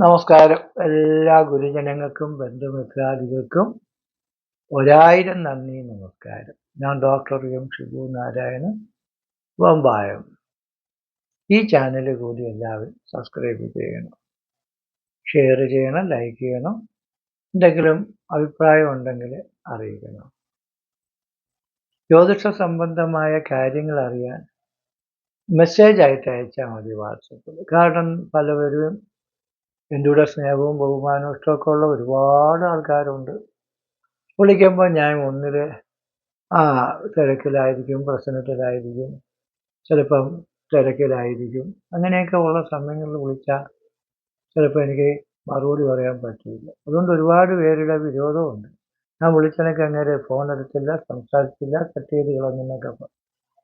നമസ്കാരം. എല്ലാ ഗുരുജനങ്ങൾക്കും ബന്ധുമിത്രാദികൾക്കും ഒരായിരം നന്ദി, നമസ്കാരം. ഞാൻ ഡോക്ടർ എം ഷിബു നാരായണൻ, ബൊമ്പായം. ഈ ചാനൽ കൂടി എല്ലാവരും സബ്സ്ക്രൈബ് ചെയ്യണം, ഷെയർ ചെയ്യണം, ലൈക്ക് ചെയ്യണം. എന്തെങ്കിലും അഭിപ്രായം ഉണ്ടെങ്കിൽ അറിയിക്കണം. ജ്യോതിഷ സംബന്ധമായ കാര്യങ്ങൾ അറിയാൻ മെസ്സേജ് ആയിട്ട് അയച്ചാൽ മതി വാട്സപ്പിൽ. കാരണം പലവരും എൻ്റെ കൂടെ സ്നേഹവും ബഹുമാനവും ഇഷ്ടമൊക്കെ ഉള്ള ഒരുപാട് ആൾക്കാരുണ്ട്. വിളിക്കുമ്പോൾ ഞാൻ ഒന്നിൽ തിരക്കിലായിരിക്കും, പ്രശ്നത്തിലായിരിക്കും, ചിലപ്പം തിരക്കിലായിരിക്കും. അങ്ങനെയൊക്കെ ഉള്ള സമയങ്ങളിൽ വിളിച്ചാൽ ചിലപ്പോൾ എനിക്ക് മറുപടി പറയാൻ പറ്റില്ല. അതുകൊണ്ട് ഒരുപാട് പേരുടെ വിരോധമുണ്ട്. ഞാൻ വിളിച്ചതിനൊക്കെ അങ്ങനെ ഫോൺ എടുത്തില്ല, സംസാരിച്ചില്ല, കട്ട് ചെയ്ത് കളഞ്ഞെന്നൊക്കെ പറഞ്ഞു.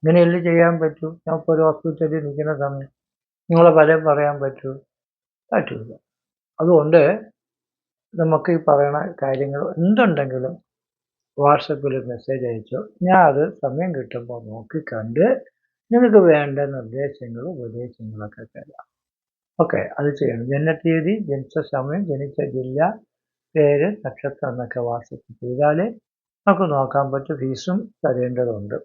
ഇങ്ങനെയല്ലേ ചെയ്യാൻ പറ്റൂ? ഞാൻ ഇപ്പോൾ ഒരു ഹോസ്പിറ്റലിൽ നിൽക്കുന്ന സമയം നിങ്ങളെ പലരും പറയാൻ പറ്റില്ല. അതുകൊണ്ട് നമുക്ക് ഈ പറയുന്ന കാര്യങ്ങൾ എന്തുണ്ടെങ്കിലും വാട്സപ്പിൽ മെസ്സേജ് അയച്ചോ. ഞാൻ അത് സമയം കിട്ടുമ്പോൾ നോക്കി കണ്ട് നിങ്ങൾക്ക് വേണ്ട നിർദ്ദേശങ്ങളും ഉപദേശങ്ങളൊക്കെ തരാം. ഓക്കെ, അത് ചെയ്യണം. ജനനത്തീയതി, ജനിച്ച സമയം, ജനിച്ച ജില്ല, പേര്, നക്ഷത്രം എന്നൊക്കെ വാട്സപ്പ് ചെയ്താലേ നമുക്ക് നോക്കാൻ പറ്റും. ഫീസും തരേണ്ടതുണ്ട്.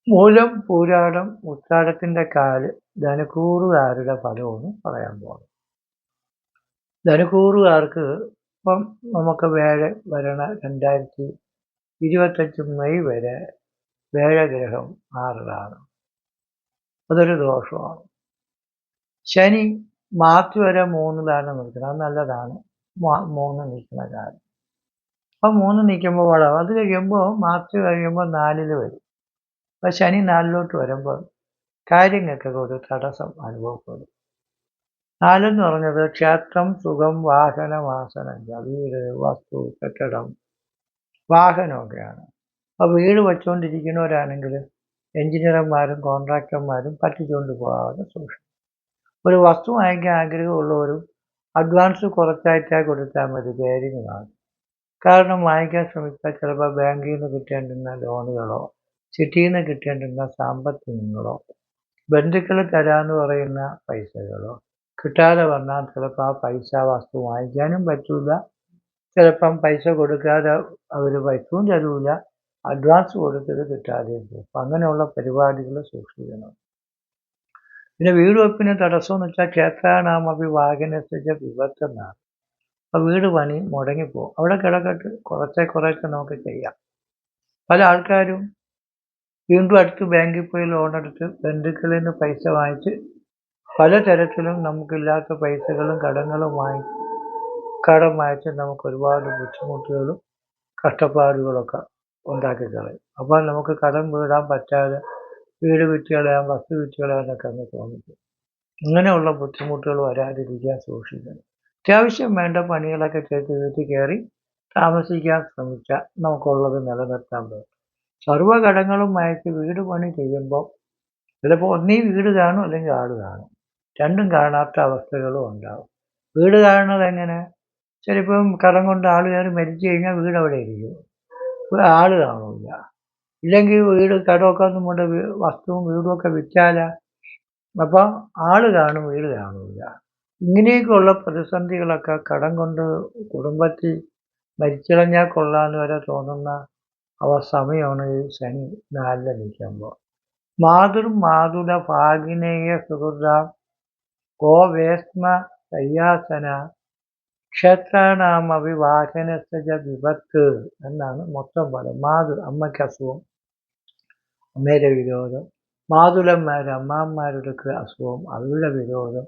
മൂലം, പൂരാടം, ഉത്രാടത്തിൻ്റെ കാല് ധനുക്കൂറുകാരുടെ ഫലമാണ് പറയാൻ പോകുന്നത്. ധനുക്കൂറുകാർക്ക് ഇപ്പം നമുക്ക് വരണ 2025 മെയ് വരെ വേഴഗ്രഹം 6ലാണ്. അതൊരു ദോഷമാണ്. ശനി മാർച്ച് വരെ 3ലാണ് നിൽക്കുന്നത്. അത് നല്ലതാണ്. 3 നിൽക്കുന്ന കാലം. അപ്പം 3 നിൽക്കുമ്പോൾ വളവും. അത് കഴിയുമ്പോൾ മാർച്ച് കഴിയുമ്പോൾ 4ൽ വരും. അപ്പം ശനി 4ലോട്ട് വരുമ്പോൾ കാര്യങ്ങൾക്കൊക്കെ ഒരു തടസ്സം അനുഭവപ്പെടും. 4 പറഞ്ഞത് ക്ഷേത്രം, സുഖം, വാഹനം, ആസനം, വീട്, വസ്തു, കെട്ടിടം, വാഹനമൊക്കെയാണ്. അപ്പോൾ വീട് വച്ചുകൊണ്ടിരിക്കുന്നവരാണെങ്കിൽ എഞ്ചിനീയർമാരും കോൺട്രാക്ടർമാരും പറ്റിച്ചുകൊണ്ട് പോകാതെ സൂക്ഷിക്കും. ഒരു വസ്തു വാങ്ങിക്കാൻ ആഗ്രഹമുള്ളവരും അഡ്വാൻസ് കുറച്ചായിട്ടാ കൊടുത്താൽ മതി, പേരിന് കാണും. കാരണം വാങ്ങിക്കാൻ ശ്രമിച്ചാൽ ചിലപ്പോൾ ബാങ്കിൽ നിന്ന് കിട്ടേണ്ടുന്ന ലോണുകളോ സിറ്റിയിൽ നിന്ന് കിട്ടേണ്ടുന്ന സാമ്പത്തികങ്ങളോ ബന്ധുക്കൾ തരാമെന്ന് പറയുന്ന പൈസകളോ കിട്ടാതെ വന്നാൽ ചിലപ്പോൾ ആ പൈസ വസ്തു വാങ്ങിക്കാനും പറ്റില്ല. ചിലപ്പം പൈസ കൊടുക്കാതെ അവർ പൈസയും തരൂല, അഡ്വാൻസ് കൊടുത്തത് കിട്ടാതെയും പോകും. അപ്പം അങ്ങനെയുള്ള പരിപാടികൾ സൂക്ഷിക്കണം. പിന്നെ വീട് വെപ്പിന് തടസ്സമെന്ന് വെച്ചാൽ ക്ഷേത്രാനാമപി വാഹനത്തിൻ്റെ വിപത്തെന്നാണ്. അപ്പോൾ വീട് പണി മുടങ്ങിപ്പോകും. അവിടെ കിടക്കട്ട് കുറച്ചൊക്കെ നമുക്ക് ചെയ്യാം. പല ആൾക്കാരും വീണ്ടും അടുത്ത് ബാങ്കിൽ പോയി ലോൺ എടുത്ത് ബന്ധുക്കളിൽ നിന്ന് പൈസ വാങ്ങിച്ച് പലതരത്തിലും നമുക്കില്ലാത്ത പൈസകളും കടങ്ങളും കടം വാങ്ങിച്ച് നമുക്ക് ഒരുപാട് ബുദ്ധിമുട്ടുകളും കഷ്ടപ്പാടുകളൊക്കെ ഉണ്ടാക്കി കളയും. അപ്പോൾ നമുക്ക് കടം വീടാൻ പറ്റാതെ വീട് വിറ്റ് കളയാം, വസ്തു വിറ്റ് കളയാനൊക്കെ അങ്ങ് തോന്നിക്കും. ഇങ്ങനെയുള്ള ബുദ്ധിമുട്ടുകൾ വരാതിരിക്കാൻ സൂക്ഷിക്കണം. അത്യാവശ്യം വേണ്ട പണികളൊക്കെ ചെയ്ത് വീട്ടിൽ കയറി താമസിക്കാൻ ശ്രമിച്ചാൽ നമുക്കുള്ളത് നിലനിർത്താൻ പറ്റും. സർവ്വ കടങ്ങളും വായിച്ച് വീട് പണി ചെയ്യുമ്പോൾ ചിലപ്പോൾ ഒന്നീ വീട് കാണും, അല്ലെങ്കിൽ ആൾ കാണും. രണ്ടും കാണാത്ത അവസ്ഥകളും ഉണ്ടാവും. വീട് കാണുന്നത് എങ്ങനെ? ചിലപ്പം കടം കൊണ്ട് ആൾ കയറി മരിച്ചു കഴിഞ്ഞാൽ വീട് അവിടെ ഇരിക്കും, ആൾ കാണില്ല. ഇല്ലെങ്കിൽ വീട് കടമൊക്കെ നമ്മുടെ വസ്തുവും വീടുമൊക്കെ വിറ്റാലാ, അപ്പോൾ ആൾ കാണും, വീട് കാണില്ല. ഇങ്ങനെയൊക്കെയുള്ള പ്രതിസന്ധികളൊക്കെ കടം കൊണ്ട് കുടുംബത്തിൽ മരിച്ചിളഞ്ഞാൽ കൊള്ളാമെന്ന് വരെ തോന്നുന്ന സമയമാണ് ഈ ശനി 4ൽ നിൽക്കുമ്പോൾ. മാതുല ഭാഗിനേയ സുഹൃദ ഗോവേസ്മ സയ്യാസന ക്ഷേത്രാണാമവിവാഹനസജ വിപത്ത് എന്നാണ് മൊത്തം ഫലം. അമ്മയ്ക്ക് അസുഖം, അമ്മയുടെ വിരോധം. അമ്മാമ്മമാരുടെ അസുഖം, അവരുടെ വിരോധം.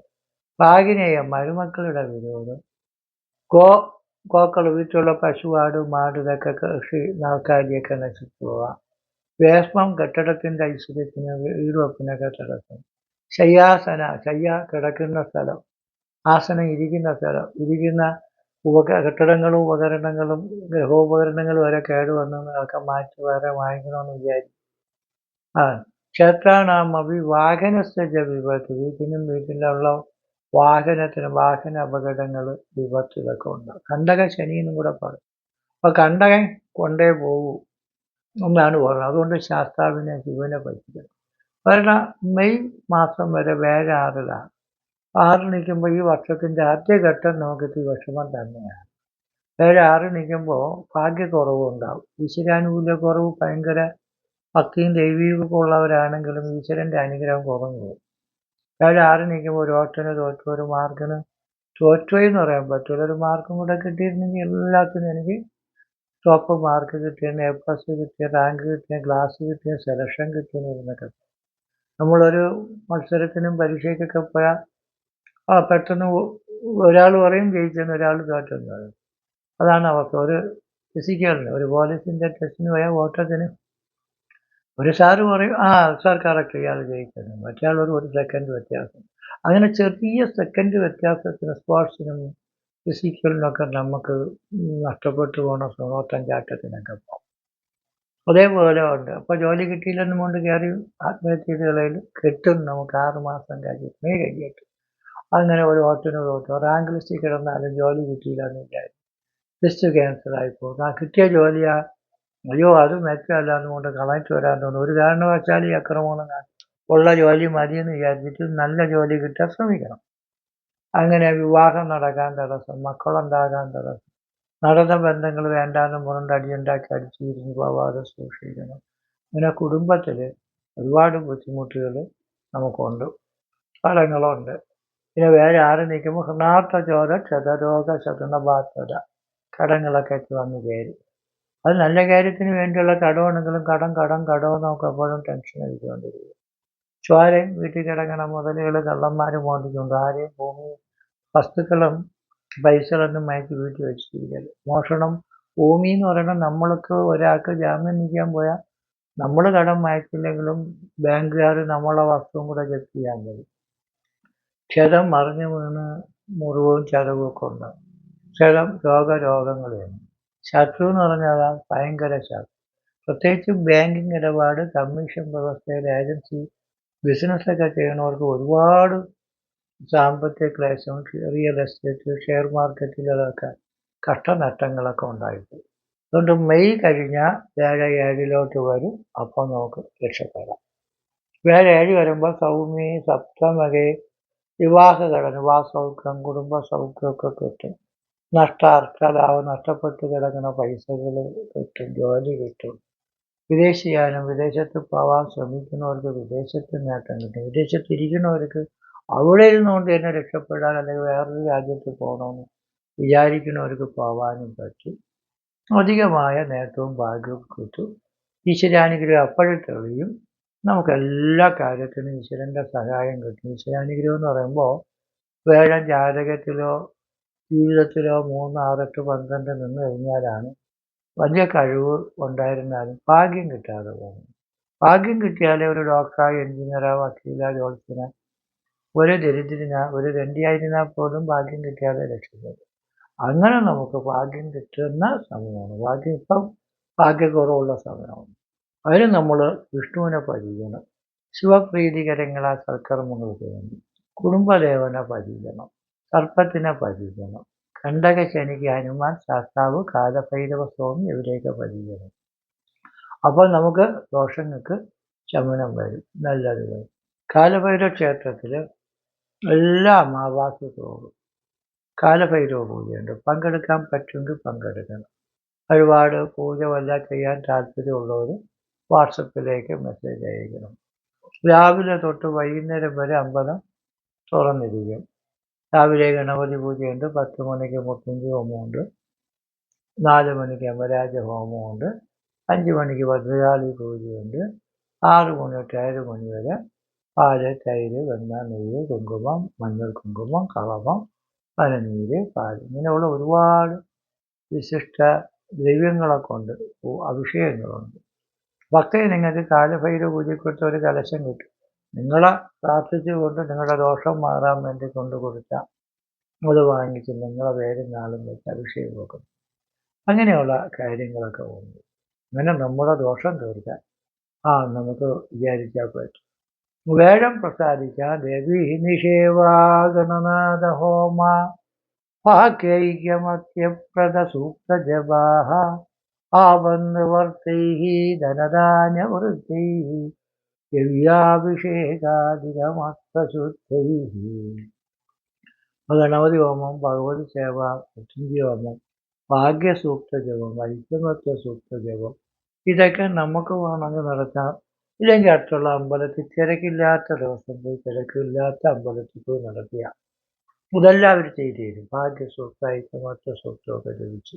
ഭാഗിനേയ മരുമക്കളുടെ വിരോധം. ഗോക്കൾ വീട്ടിലുള്ള പശു, ആട്, മാട്, ഇതൊക്കെ കൃഷി നാൽക്കാലിയൊക്കെ നശിച്ചു പോവാം. വേസ്മം കെട്ടിടത്തിൻ്റെ ഐശ്വര്യത്തിന്, വീട് വെപ്പിനൊക്കെ തടസ്സം. ശയ്യ കിടക്കുന്ന സ്ഥലം, ആസനം ഇരിക്കുന്ന സ്ഥലം, ഇരിക്കുന്ന കെട്ടിടങ്ങളും ഉപകരണങ്ങളും ഗൃഹോപകരണങ്ങളും വരെ കേടുവന്നതൊക്കെ മാറ്റി വേറെ വാങ്ങിക്കണമെന്ന് വിചാരിക്കും. ക്ഷേത്രാണാമപി വാഹനസജ വിപത്ത്, വീട്ടിലുള്ള വാഹന അപകടങ്ങൾ, വിപത്ത് ഇതൊക്കെ ഉണ്ടാകും. കണ്ടക ശനി എന്നും കൂടെ പറയും. അപ്പോൾ കണ്ടകൻ കൊണ്ടേ പോകൂ എന്നാണ് പറയുന്നത്. അതുകൊണ്ട് ശാസ്താവിനെ ശിവനെ പറ്റിക്കണം. കാരണം മെയ് മാസം വരെ വേഴ 6ലാണ്. 6 നിൽക്കുമ്പോൾ ഈ വർഷത്തിൻ്റെ ആദ്യഘട്ടം നമുക്ക് ഇത്തിരി വിഷമം തന്നെയാണ്. 7, 6 നിൽക്കുമ്പോൾ ഭാഗ്യക്കുറവുണ്ടാവും. ഈശ്വരാനുകൂല്യക്കുറവ് ഭയങ്കര ഭക്തിയും ദൈവീകമൊക്കെ ഉള്ളവരാണെങ്കിലും ഈശ്വരൻ്റെ അനുഗ്രഹം കുറഞ്ഞു പോകും. 7, 6 നിൽക്കുമ്പോൾ ഒരു ഓട്ടന് തോറ്റു, ഒരു മാർക്കിന് തോറ്റുപോയി എന്ന് പറയാൻ പറ്റില്ല. ഒരു മാർക്കും കൂടെ കിട്ടിയിരുന്നെങ്കിൽ എല്ലാത്തിനും എനിക്ക് ടോപ്പ് മാർക്ക് കിട്ടിയെന്ന്, A+ കിട്ടിയ, റാങ്ക് കിട്ടിയ, ക്ലാസ് കിട്ടിയ, സെലക്ഷൻ കിട്ടിയെന്ന് ഇരുന്നൊക്കെ. നമ്മളൊരു മത്സരത്തിനും പരീക്ഷയ്ക്കൊക്കെ പോയാൽ പെട്ടെന്ന് ഒരാൾ പറയും ജയിച്ചെന്ന്, ഒരാൾ തോറ്റെന്ന് പറയും. അതാണ് അവസ്ഥ. ഒരു ഫിസിക്കലിന്, ഒരു പോലീസിൻ്റെ ടെസ്റ്റിന് പോയാൽ ഓട്ടത്തിന് ഒരു സാറ് പറയും സാർ കറക്റ്റ് ഇയാൾ ജയിക്കുന്നു, മറ്റേ ആൾ ഒരു സെക്കൻഡ് വ്യത്യാസം. അങ്ങനെ ചെറിയ സെക്കൻഡ് വ്യത്യാസത്തിന് സ്പോർട്സിനും ഫിസിക്കലിനൊക്കെ നമുക്ക് നഷ്ടപ്പെട്ടു പോകണ ഓട്ടം ചാട്ടത്തിനൊക്കെ പോകും. അതേപോലെ ഉണ്ട്. അപ്പോൾ ജോലി കിട്ടിയില്ലെന്നും കൊണ്ട് കയറി ആത്മഹത്യ ചെയ്ത് കളയൽ കിട്ടും. നമുക്ക് 6 മാസം കഴിഞ്ഞിട്ടേ കഴിയട്ടെ. അങ്ങനെ ഒരു ഓട്ടിന് തോറ്റോ, റാങ്ക് ലിസ്റ്റിൽ കിടന്നാലും ജോലി കിട്ടിയില്ല എന്ന് വിചാരിക്കും, ലിസ്റ്റ് ക്യാൻസലായി പോകും. ആ കിട്ടിയ ജോലിയാ അയ്യോ അത് മെച്ചമല്ല എന്നുകൊണ്ട് കളഞ്ഞിട്ട് വരാൻ തോന്നുന്നു. ഒരു കാരണവശാലും ഈ അക്രമണം ഉള്ള ജോലി മതിയെന്ന് വിചാരിച്ചിട്ട് നല്ല ജോലി കിട്ടാൻ ശ്രമിക്കണം. അങ്ങനെ വിവാഹം നടക്കാൻ തടസ്സം, മക്കളുണ്ടാകാൻ തടസ്സം, നടന്ന ബന്ധങ്ങൾ വേണ്ടാന്ന് മുരണ്ടടിയുണ്ടാക്കി അടിച്ചു പിരിഞ്ഞ് പോവാതെ സൂക്ഷിക്കണം. അങ്ങനെ കുടുംബത്തിൽ ഒരുപാട് ബുദ്ധിമുട്ടുകൾ നമുക്കുണ്ട്, ഫലങ്ങളുണ്ട്. പിന്നെ വേറെ 6 നിൽക്കുമ്പോൾ ഹൃണാർത്ഥചോദ ക്ഷതരോഗ ശതനബാധത, കടങ്ങളൊക്കെ വന്ന് കയറി. അത് നല്ല കാര്യത്തിന് വേണ്ടിയുള്ള കടമാണെങ്കിലും കടമെന്നൊക്കെ എപ്പോഴും ടെൻഷൻ അടിച്ചുകൊണ്ടിരിക്കും. ചോരയും വീട്ടിൽ കിടക്കണ മുതലുകൾ കള്ളന്മാർ മോഷ്ടിച്ചുകൊണ്ട് ആരെയും ഭൂമി വസ്തുക്കളും പൈസകളൊന്നും മയക്കി വീട്ടിൽ വെച്ചിരിക്കല്. മോഷണം ഭൂമി എന്ന് പറയുന്നത് നമ്മൾക്ക് ഒരാൾക്ക് ജാമ്യം നിൽക്കാൻ പോയാൽ നമ്മൾ കടം മയക്കില്ലെങ്കിലും ബാങ്കുകാർ നമ്മളെ വസ്തുവും കൂടെ ജപ്തി ചെയ്യാൻ കഴിയും. ക്ഷതം മറിഞ്ഞു വീണ് മുറിവും ചതവും ഒക്കെ ഉണ്ടാകും. ക്ഷതം രോഗങ്ങളാണ്. ശത്രു എന്ന് പറഞ്ഞാൽ ഭയങ്കര ശത്രു. പ്രത്യേകിച്ച് ബാങ്കിങ് ഇടപാട്, കമ്മീഷൻ വ്യവസ്ഥയിൽ ഏജൻസി ബിസിനസ്സൊക്കെ ചെയ്യണവർക്ക് ഒരുപാട് സാമ്പത്തിക ക്ലേശം, റിയൽ എസ്റ്റേറ്റ്, ഷെയർ മാർക്കറ്റിലൊക്കെ കഷ്ടനഷ്ടങ്ങളൊക്കെ ഉണ്ടായിട്ട്. അതുകൊണ്ട് മെയ് കഴിഞ്ഞാൽ 7 7 വരും. അപ്പോൾ നമുക്ക് രക്ഷപ്പെടാം. 7 7 വരുമ്പോൾ സൗമ്യ സപ്തമകെ വിവാഹഘടന, വിവാഹസൗഖ്യം, കുടുംബ സൗഖ്യമൊക്കെ കിട്ടും. നഷ്ടാർക്കലാവും, നഷ്ടപ്പെട്ട് കിടക്കുന്ന പൈസകൾ കിട്ടും, ജോലി കിട്ടും. വിദേശയാനം, വിദേശത്ത് പോകാൻ ശ്രമിക്കുന്നവർക്ക് വിദേശത്ത് നേട്ടം കിട്ടും. വിദേശത്തിരിക്കുന്നവർക്ക് അവിടെ ഇരുന്നുകൊണ്ട് തന്നെ രക്ഷപ്പെടാൻ, അല്ലെങ്കിൽ വേറൊരു രാജ്യത്ത് പോകണമെന്ന് വിചാരിക്കുന്നവർക്ക് പോകാനും പറ്റും. അധികമായ നേട്ടവും ഭാഗ്യവും കിട്ടും. ഈശ്വരാനുഗ്രഹം അപ്പോഴും തെളിയും. നമുക്കെല്ലാ കാര്യത്തിനും ഈശ്വരൻ്റെ സഹായം കിട്ടും. ഈശ്വരാനുഗ്രഹം എന്ന് പറയുമ്പോൾ വേഴം ജാതകത്തിലോ ജീവിതത്തിലോ 3, 6, 8, 12 നിന്ന് കഴിഞ്ഞാലാണ് വലിയ കഴിവ് ഉണ്ടായിരുന്നാലും ഭാഗ്യം കിട്ടാതെ പോകും. ഭാഗ്യം കിട്ടിയാലേ ഒരു ഡോക്ടറായി, എഞ്ചിനീയറോ, വക്കീല, ജോത്സ്യന, ഒരു ദരിദ്രന, ഒരു രണ്ടിയായിരുന്നാൽ പോലും ഭാഗ്യം കിട്ടിയാതെ രക്ഷപ്പെടും. അങ്ങനെ നമുക്ക് ഭാഗ്യം കിട്ടുന്ന സമയമാണ്. ഭാഗ്യം ഇപ്പം ഭാഗ്യക്കുറവുള്ള സമയമാണ്. അതിന് നമ്മൾ വിഷ്ണുവിനെ ഭജിക്കണം, ശിവപ്രീതികരങ്ങളായ സൽക്കർമ്മങ്ങൾ ചെയ്യണം, കുടുംബദേവനെ ഭജിക്കണം, സർപ്പത്തിനെ ഭജിക്കണം, കണ്ടകശനിക്ക് ഹനുമാൻ, ശാസ്താവ്, കാലഭൈരവ സ്വാമി ഇവരെയൊക്കെ ഭജിക്കണം. അപ്പോൾ നമുക്ക് ദോഷങ്ങൾക്ക് ശമനം വരും, നല്ലത് വരും. കാലഭൈരവ ക്ഷേത്രത്തിൽ എല്ലാ അമാവാസ്യത്തോടും കാലഭൈരവ പൂജയുണ്ട്. പങ്കെടുക്കാൻ പറ്റുമെങ്കിൽ പങ്കെടുക്കണം. ഒരുപാട് പൂജ വല്ല ചെയ്യാൻ താല്പര്യമുള്ളവർ വാട്സപ്പിലേക്ക് മെസ്സേജ് അയക്കണം. രാവിലെ തൊട്ട് വൈകുന്നേരം വരെ അമ്പലം തുറന്നിരിക്കും. രാവിലെ ഗണപതി പൂജയുണ്ട്, 10 മണിക്ക് മുത്തഞ്ചി ഹോമമുണ്ട്, 4 മണിക്ക് യമരാജ ഹോമമുണ്ട്, 5 മണിക്ക് ഭദ്രകാളി പൂജയുണ്ട്, 6 മണി തൊട്ട് 7 മണി വരെ പാല്, തൈര്, വെണ്ണ, നെയ്യ്, കുങ്കുമം, മഞ്ഞൾ കുങ്കുമം, കളഭം, പനനീര്, പാൽ, ഇങ്ങനെയുള്ള ഒരുപാട് വിശിഷ്ട ദ്രവ്യങ്ങളെ കൊണ്ട് അഭിഷേകങ്ങളുണ്ട്. ഭക്തന് നിങ്ങൾക്ക് കാലഭൈരവ പൂജയ്ക്കൊട്ട് ഒരു കലശം കിട്ടും. നിങ്ങളെ പ്രാർത്ഥിച്ചുകൊണ്ട് നിങ്ങളുടെ ദോഷം മാറാൻ വേണ്ടി കൊണ്ട് കൊടുത്താൽ അത് വാങ്ങിച്ച് നിങ്ങളെ പേരും നാളും വെച്ച് അഭിഷേകം വെക്കും. അങ്ങനെയുള്ള കാര്യങ്ങളൊക്കെ ഉണ്ട്. അങ്ങനെ നമ്മുടെ ദോഷം തീർക്കാൻ നമുക്ക് വിചാരിച്ചാൽ പറ്റും. വേഴം പ്രസാദിക്കാൻ ദേവി നിഷേവാഗണനാഥ ഹോമ ഭാഗ്യൈക്യമത്യപ്രദ സൂക്തജപാഹ ആവന്നവർത്തൈഃ ധനധാന്യവൃത്തൈഃ ദിവ്യാഭിഷേകാദികമർത്ഥശുദ്ധൈഃ. ഗണപതി ഹോമം, ഭഗവതി സേവ, മൃത്യുഞ്ജയ ഹോമം, ഭാഗ്യസൂക്ത ജപം, ഐക്യമത്യ സൂക്ത ജപം, ഇതൊക്കെ നമുക്ക് വേണമെങ്കിൽ നടത്താം. ഇല്ലെങ്കിൽ അടുത്തുള്ള അമ്പലത്തിൽ തിരക്കില്ലാത്ത ദിവസം പോയി തിരക്കില്ലാത്ത അമ്പലത്തിൽ പോയി നടത്തിയ ഇതെല്ലാം അവർ ചെയ്തു തരും. ഭാഗ്യസൂക്ത, ഐക്യമത്യ സൂക്തമൊക്കെ ജപിച്ച്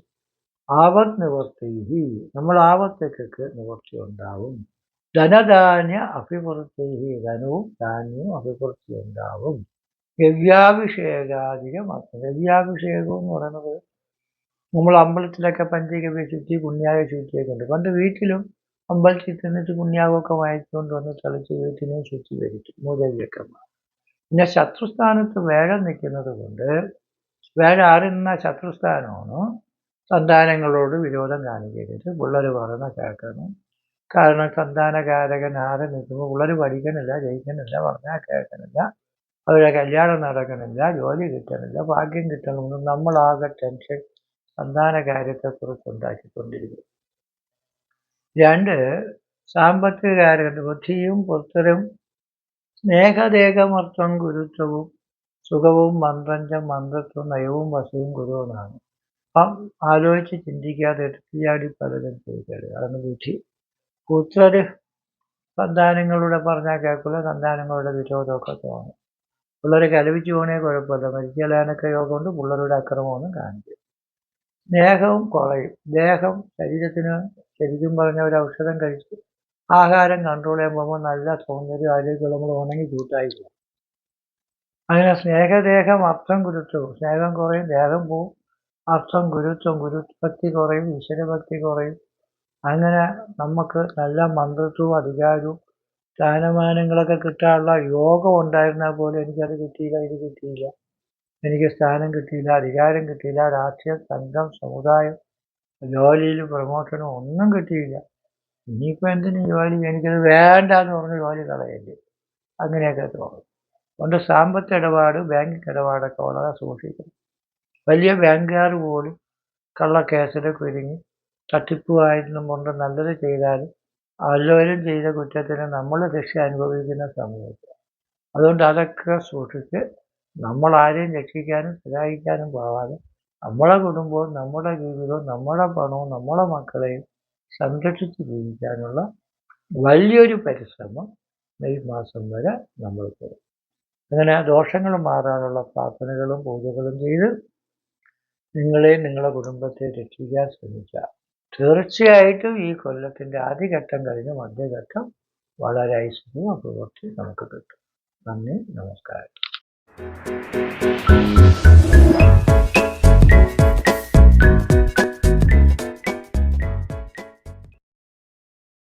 ആപത് നിവർത്തി, നമ്മൾ ആപത്തേക്കൊക്കെ നിവർത്തി ഉണ്ടാവും. ധനധാന്യ അഭിവൃദ്ധി, ധനവും ധാന്യവും അഭിവൃദ്ധി ഉണ്ടാവും. ഗവ്യാഭിഷേകാധികം. ഗവ്യാഭിഷേകം എന്ന് പറയുന്നത് നമ്മൾ അമ്പലത്തിലൊക്കെ പഞ്ചഗവ്യ ശുദ്ധി, പുണ്യായ ശുദ്ധിയൊക്കെ ഉണ്ട്. പണ്ട് വീട്ടിലും അമ്പലത്തിൽ ചെന്നിട്ട് പുണ്യാവൊക്കെ വാങ്ങിച്ചുകൊണ്ട് വന്ന് തളിച്ച് വീട്ടിനെയും ശുദ്ധി വരുത്തും, മൂലവിയൊക്കെ. പിന്നെ ശത്രുസ്ഥാനത്ത് വേഴം നിൽക്കുന്നത് കൊണ്ട്, വേഴം ആരുന്ന ശത്രുസ്ഥാനമാണ്, സന്താനങ്ങളോട് വിരോധം കാണിക്കരുത്, പിള്ളേർ പറയുന്ന കേൾക്കണം. കാരണം സന്താനകാരകൻ ആരെ നിൽക്കുമ്പോൾ പിള്ളേർ പഠിക്കണില്ല, ജയിക്കണില്ല, പറഞ്ഞാൽ കേൾക്കണില്ല, അവരുടെ കല്യാണം നടക്കണില്ല, ജോലി കിട്ടണില്ല, ഭാഗ്യം കിട്ടണമെന്ന് നമ്മളാകെ ടെൻഷൻ സന്താന കാര്യത്തെക്കുറിച്ച് ഉണ്ടാക്കിക്കൊണ്ടിരിക്കും. 2, സാമ്പത്തിക കാരകൻ ബുദ്ധിയും പുത്രരും സ്നേഹദേഹമർത്ഥം ഗുരുത്വവും സുഖവും മന്ത്രഞ്ചം മന്ത്രത്വം നയവും വശവും ഗുരുവെന്നാണ്. അപ്പം ആലോചിച്ച് ചിന്തിക്കാതെ എടുത്തിയാടി പലതും ചെയ്യരുത്. അതാണ് ബുദ്ധി. പുത്രര് സന്താനങ്ങളുടെ പറഞ്ഞാൽ കേൾക്കില്ല, സന്താനങ്ങളുടെ വിരോധമൊക്കെ തോന്നും. പിള്ളേർ കലപിച്ച് പോകണേ കുഴപ്പമില്ല, മരിച്ചാലാനൊക്കെ യോഗം കൊണ്ട് പിള്ളേരുടെ അക്രമമൊന്നും കാണിക്കും. സ്നേഹവും കുറയും. ദേഹം ശരീരത്തിന് ശരിക്കും പറഞ്ഞ ഒരു ഔഷധം കഴിച്ച് ആഹാരം കൺട്രോൾ ചെയ്യാൻ പോകുമ്പോൾ നല്ല സൗന്ദര്യം ആരോഗ്യം നമ്മൾ ഉണങ്ങി കൂട്ടായി പോകും. അങ്ങനെ സ്നേഹദേഹം അർത്ഥം ഗുരുത്വവും, സ്നേഹം കുറയും, ദേഹം പോവും, അർത്ഥം ഗുരുത്വം, ഗുരുഭക്തി കുറയും, ഈശ്വരഭക്തി കുറയും. അങ്ങനെ നമുക്ക് നല്ല മന്ത്രത്വവും അധികാരവും സ്ഥാനമാനങ്ങളൊക്കെ കിട്ടാനുള്ള യോഗം ഉണ്ടായിരുന്നാൽ പോലും എനിക്കത് കിട്ടിയില്ല, ഇത് കിട്ടിയില്ല, എനിക്ക് സ്ഥാനം കിട്ടിയില്ല, അധികാരം കിട്ടിയില്ല, രാഷ്ട്രീയം, സംഘം, സമുദായം, ജോലിയിൽ പ്രമോഷനും ഒന്നും കിട്ടിയില്ല. ഇനിയിപ്പോൾ എന്തിനു ജോലി, എനിക്കത് വേണ്ടാന്ന് പറഞ്ഞ് ജോലി കളയല്ലേ, അങ്ങനെയൊക്കെ തോന്നും. അതുകൊണ്ട് സാമ്പത്തിക ഇടപാട്, ബാങ്കിങ് ഇടപാടൊക്കെ വളരെ സൂക്ഷിക്കണം. വലിയ ബാങ്കുകാർ പോലും കള്ളക്കേസിൽ കുരുങ്ങി തട്ടിപ്പുമായിരുന്നു കൊണ്ട് നല്ലത് ചെയ്താലും എല്ലാവരും ചെയ്ത കുറ്റത്തിന് നമ്മൾ ശിക്ഷ അനുഭവിക്കുന്ന സമയത്ത്. അതുകൊണ്ട് അതൊക്കെ സൂക്ഷിച്ച് നമ്മൾ ആരെയും രക്ഷിക്കാനും സഹായിക്കാനും പോകാതെ നമ്മളെ കുടുംബവും നമ്മുടെ ജീവിതവും നമ്മുടെ പണവും നമ്മുടെ മക്കളെയും സംരക്ഷിച്ച് ജീവിക്കാനുള്ള വലിയൊരു പരിശ്രമം മെയ് മാസം വരെ നമ്മൾ തരും. അങ്ങനെ ദോഷങ്ങൾ മാറാനുള്ള പ്രാർത്ഥനകളും പൂജകളും ചെയ്ത് നിങ്ങളെയും നിങ്ങളുടെ കുടുംബത്തെ രക്ഷിക്കാൻ ശ്രമിച്ചാൽ തീർച്ചയായിട്ടും ഈ കൊല്ലത്തിൻ്റെ ആദ്യഘട്ടം കഴിഞ്ഞ് മധ്യഘട്ടം വളരെ ഐശ്വര്യവും അഭിവൃദ്ധി നമുക്ക് കിട്ടും. നന്ദി, നമസ്കാരം.